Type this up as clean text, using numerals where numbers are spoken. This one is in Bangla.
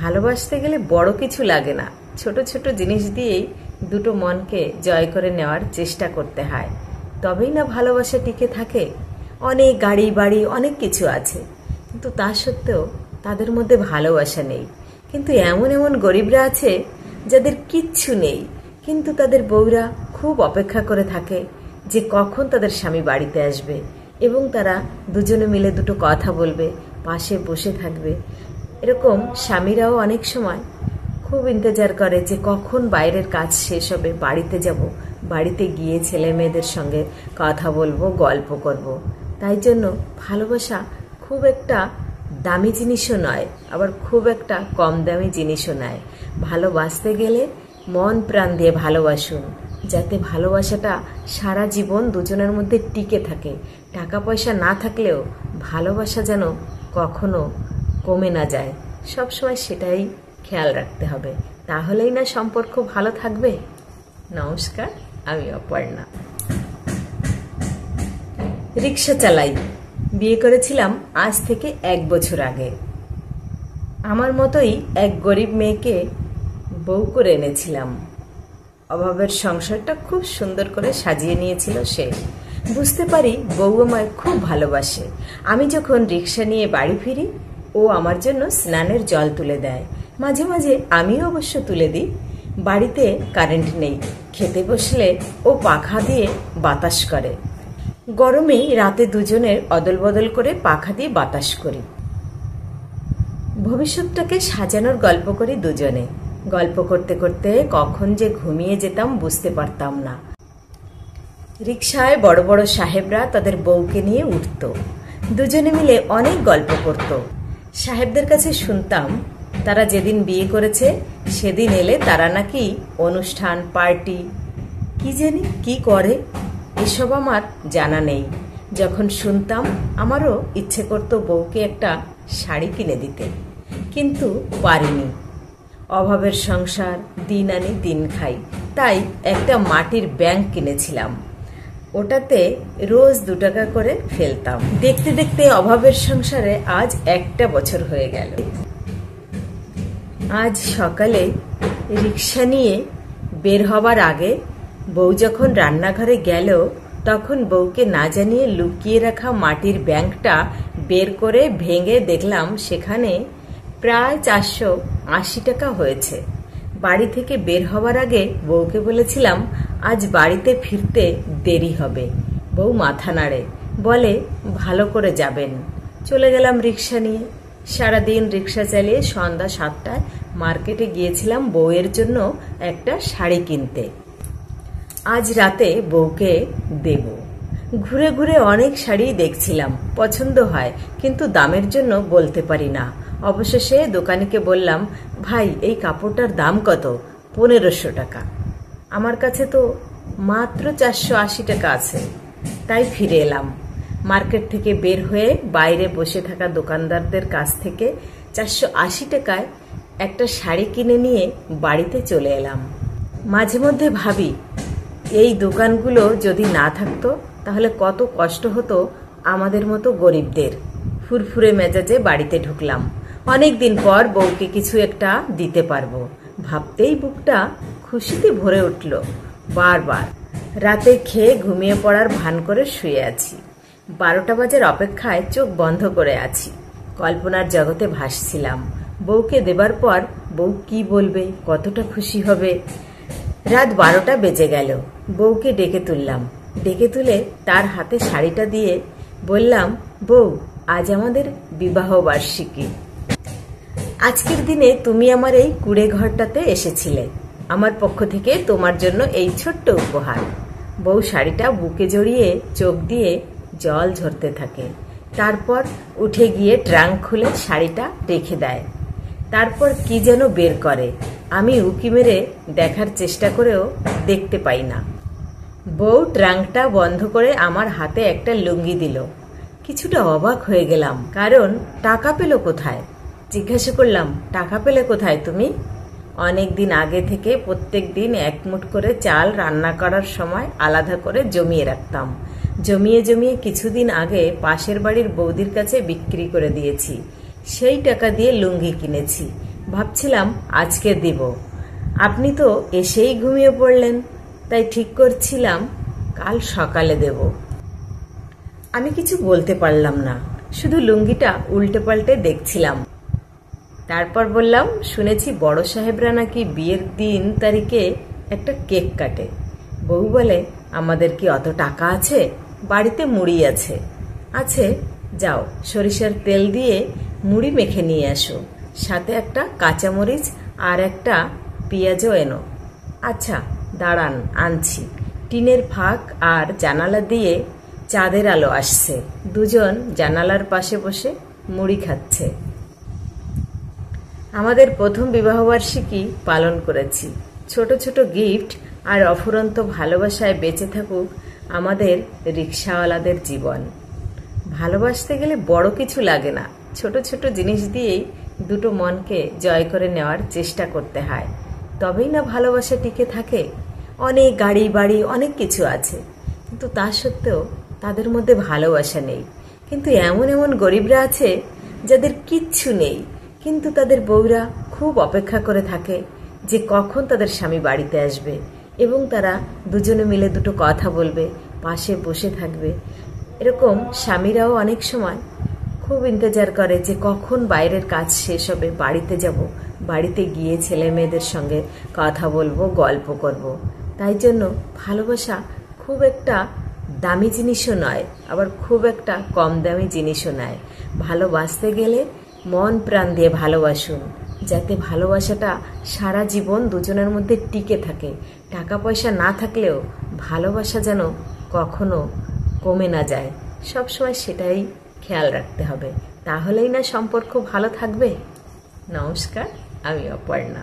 ভালোবাসতে গেলে বড় কিছু লাগে না, ছোট ছোট জিনিস দিয়েই দুটো মনকে জয় করে নেওয়ার চেষ্টা করতে হয়, তবেই না ভালোবাসা টিকে থাকে। অনেক গাড়ি বাড়ি অনেক কিছু আছে, কিন্তু তা সত্ত্বেও তাদের মধ্যে ভালোবাসা নেই। কিন্তু এমন এমন গরিবরা আছে যাদের কিচ্ছু নেই, কিন্তু তাদের বউরা খুব অপেক্ষা করে থাকে যে কখন তাদের স্বামী বাড়িতে আসবে এবং তারা দুজনে মিলে দুটো কথা বলবে, পাশে বসে থাকবে। এরকম স্বামীরাও অনেক সময় খুব ইন্তজার করে যে কখন বাইরের কাজ শেষ হবে, বাড়িতে যাব, বাড়িতে গিয়ে ছেলে মেয়েদের সঙ্গে কথা বলবো, গল্প করব। তাই জন্য ভালোবাসা খুব একটা দামি জিনিসও নয়, আবার খুব একটা কম দামি জিনিসও নয়। ভালোবাসতে গেলে মন প্রাণ দিয়ে ভালোবাসুন, যাতে ভালোবাসাটা সারা জীবন দুজনের মধ্যে টিকে থাকে। টাকা পয়সা না থাকলেও ভালোবাসা যেন কখনো কমে না যায়, সবসময় সেটাই খেয়াল রাখতে হবে, তাহলেই না সম্পর্ক ভালো থাকবে। নমস্কার, আমি অপর্ণা। রিক্সা চালাই। বিয়ে করেছিলাম আজ থেকে 1 বছর আগে। আমার মতোই এক গরিব মেয়েকে বউ করে এনেছিলাম। অভাবের সংসারটা খুব সুন্দর করে সাজিয়ে নিয়েছিল সে। বুঝতে পারি বউ আমায় খুব ভালোবাসে। আমি যখন রিক্সা নিয়ে বাড়ি ফিরি, ও আমার জন্য স্নানের জল তুলে দেয়। মাঝে মাঝে আমিও অবশ্য তুলে দিই। বাড়িতে কারেন্ট নেই, খেতে বসলে ও পাখা দিয়ে বাতাস করে। গরমে রাতে দুজনের অদল বদল করে পাখা দিয়ে বাতাস করি। ভবিষ্যৎটাকে সাজানোর গল্প করি দুজনে। গল্প করতে করতে কখন যে ঘুমিয়ে যেতাম বুঝতে পারতাম না। রিকশায় বড় বড় সাহেবরা তাদের বউকে নিয়ে উঠত, দুজনে মিলে অনেক গল্প করত। সাহেবদের কাছে শুনতাম তারা যেদিন বিয়ে করেছে সেদিন এলে তারা নাকি অনুষ্ঠান পার্টি কি জানি কি করে, এসব আমার জানা নেই। যখন শুনতাম আমারও ইচ্ছে করত বউকে একটা শাড়ি কিনে দিতে, কিন্তু পারিনি। অভাবের সংসার, দিন আনি দিন খাই, তাই একটা মাটির ব্যাংক কিনেছিলাম। ওটাতে রোজ 2 টাকা করে ফেলতাম। দেখতে দেখতে অভাবের সংসারে আজ 1 বছর হয়ে গেল। আজ সকালে রিক্সা নিয়ে বের হবার আগে বউ যখন রান্নাঘরে গেল, তখন বউকে না জানিয়ে লুকিয়ে রাখা মাটির ব্যাংকটা বের করে ভেঙে দেখলাম সেখানে প্রায় 480 টাকা হয়েছে। বাড়ি থেকে বের হবার আগে বউকে বলেছিলাম আজ বাড়িতে ফিরতে দেরি হবে। বউ মাথা নাড়ে, বলে ভালো করে যাবেন। চলে গেলাম রিক্সা নিয়ে। সারাদিন রিক্সা চালিয়ে সন্ধ্যা 7টায় মার্কেটে গিয়েছিলাম বউয়ের জন্য একটা শাড়ি কিনতে। আজ রাতে বউকে দেব। ঘুরে ঘুরে অনেক শাড়ি দেখছিলাম, পছন্দ হয়, কিন্তু দামের জন্য বলতে পারি না। অবশেষে দোকানিকে বললাম, ভাই এই কাপড়টার দাম কত? 1500 টাকা। আমার কাছে তো মাত্র 480 টাকা আছে। তাই ফিরে এলাম। মার্কেট থেকে বের হয়ে বাইরে বসে থাকা দোকানদারদের কাছ থেকে 480 টাকায় একটা শাড়ি কিনে নিয়ে বাড়িতে চলে এলাম। মাঝে মধ্যে ভাবি এই দোকানগুলো যদি না থাকতো তাহলে কত কষ্ট হতো আমাদের মতো গরিবদের। ফুরফুরে মেজাজে বাড়িতে ঢুকলাম। অনেক দিন পর বউকে কিছু একটা দিতে পারবো ভাবতেই বুকটা খুশিতে ভরে উঠল। বারবার রাতে খেয়ে ঘুমিয়ে পড়ার ভান করে শুয়ে আছি। 12টা বাজার অপেক্ষায় চোখ বন্ধ করে আছি। কল্পনার জগতে ভাসছিলাম। বউকে দেবার পর বউ কি বলবে, কতটা খুশি হবে। রাত 12টা বেজে গেল। বউকে ডেকে তুললাম। ডেকে তুলে তার হাতে শাড়িটা দিয়ে বললাম, বউ আজ আমাদের বিবাহ বার্ষিকী। আজকের দিনে তুমি আমার এই কুড়ে ঘরটাতে এসেছিলে। আমার পক্ষ থেকে তোমার জন্য এই ছোট্ট উপহার। বউ শাড়িটা বুকে জড়িয়ে চোখ দিয়ে জল ঝরতে থাকে। তারপর উঠে গিয়ে ট্রাঙ্ক খুলে শাড়িটা রেখে দেয়। তারপর কি যেন বের করে। আমি উকি মেরে দেখার চেষ্টা করেও দেখতে পাই না। বউ ট্রাঙ্কটা বন্ধ করে আমার হাতে একটা লুঙ্গি দিল। কিছুটা অবাক হয়ে গেলাম, কারণ টাকা পেল কোথায়? জিজ্ঞাসা করলাম, টাকা পেলে কোথায় তুমি? অনেক দিন আগে থেকে প্রত্যেক দিন 1 মুঠ করে চাল রান্না করার সময় আলাদা করে জমিয়ে রাখতাম। জমিয়ে জমিয়ে কিছুদিন আগে পাশের বাড়ির বৌদির কাছে বিক্রি করে দিয়েছি। সেই টাকা দিয়ে লুঙ্গি কিনেছি। ভাবছিলাম আজকে দিব, আপনি তো এসেই ঘুমিয়ে পড়লেন, তাই ঠিক করছিলাম কাল সকালে দেব। আমি কিছু বলতে পারলাম না, শুধু লুঙ্গিটা উল্টে পাল্টে দেখছিলাম। তারপর বললাম, শুনেছি বড় সাহেবরা নাকি বিয়ের দিন তারিখে একটা কেক কাটে। বউ বলে, আমাদের কি অত টাকা আছে? বাড়িতে মুড়ি আছে। আছে, যাও সরিষার তেল দিয়ে মুড়ি মেখে নিয়ে আসো, সাথে একটা কাঁচামরিচ আর একটা পেঁয়াজও এনো। আচ্ছা দাঁড়ান, আনছি। টিনের ফাঁক আর জানালা দিয়ে চাঁদের আলো আসছে, দুজন জানালার পাশে বসে মুড়ি খাচ্ছে। আমাদের প্রথম বিবাহবার্ষিকী পালন করেছি। ছোট ছোট গিফট আর অফুরন্ত ভালোবাসায় বেঁচে থাকুক আমাদের রিকশাওয়ালাদের জীবন। ভালোবাসতে গেলে বড় কিছু লাগে না, ছোট ছোট জিনিস দিয়েই দুটো মনকে জয় করে নেওয়ার চেষ্টা করতে হয়, তবেই না ভালোবাসা টিকে থাকে। অনেক গাড়ি বাড়ি অনেক কিছু আছে, কিন্তু তা সত্ত্বেও তাদের মধ্যে ভালোবাসা নেই। কিন্তু এমন এমন গরিবরা আছে যাদের কিচ্ছু নেই, কিন্তু তাদের বউরা খুব অপেক্ষা করে থাকে যে কখন তাদের স্বামী বাড়িতে আসবে, এবং তারা দুজনে মিলে দুটো কথা বলবে, পাশে বসে থাকবে। এরকম স্বামীরাও অনেক সময় খুব ইন্তজার করে যে কখন বাইরের কাজ শেষ হবে, বাড়িতে যাব, বাড়িতে গিয়ে ছেলে মেয়েদের সঙ্গে কথা বলবো, গল্প করব। তাই জন্য ভালোবাসা খুব একটা দামি জিনিসও নয়, আবার খুব একটা কম দামি জিনিসও নয়। ভালোবাসতে গেলে মন প্রাণ দিয়ে ভালোবাসুন, যাতে ভালোবাসাটা সারা জীবন দুজনের মধ্যে টিকে থাকে। টাকা পয়সা না থাকলেও ভালোবাসা যেন কখনো কমে না যায়, সবসময় সেটাই খেয়াল রাখতে হবে, তাহলেই না সম্পর্ক ভালো থাকবে। নমস্কার, আমি অপর্ণা।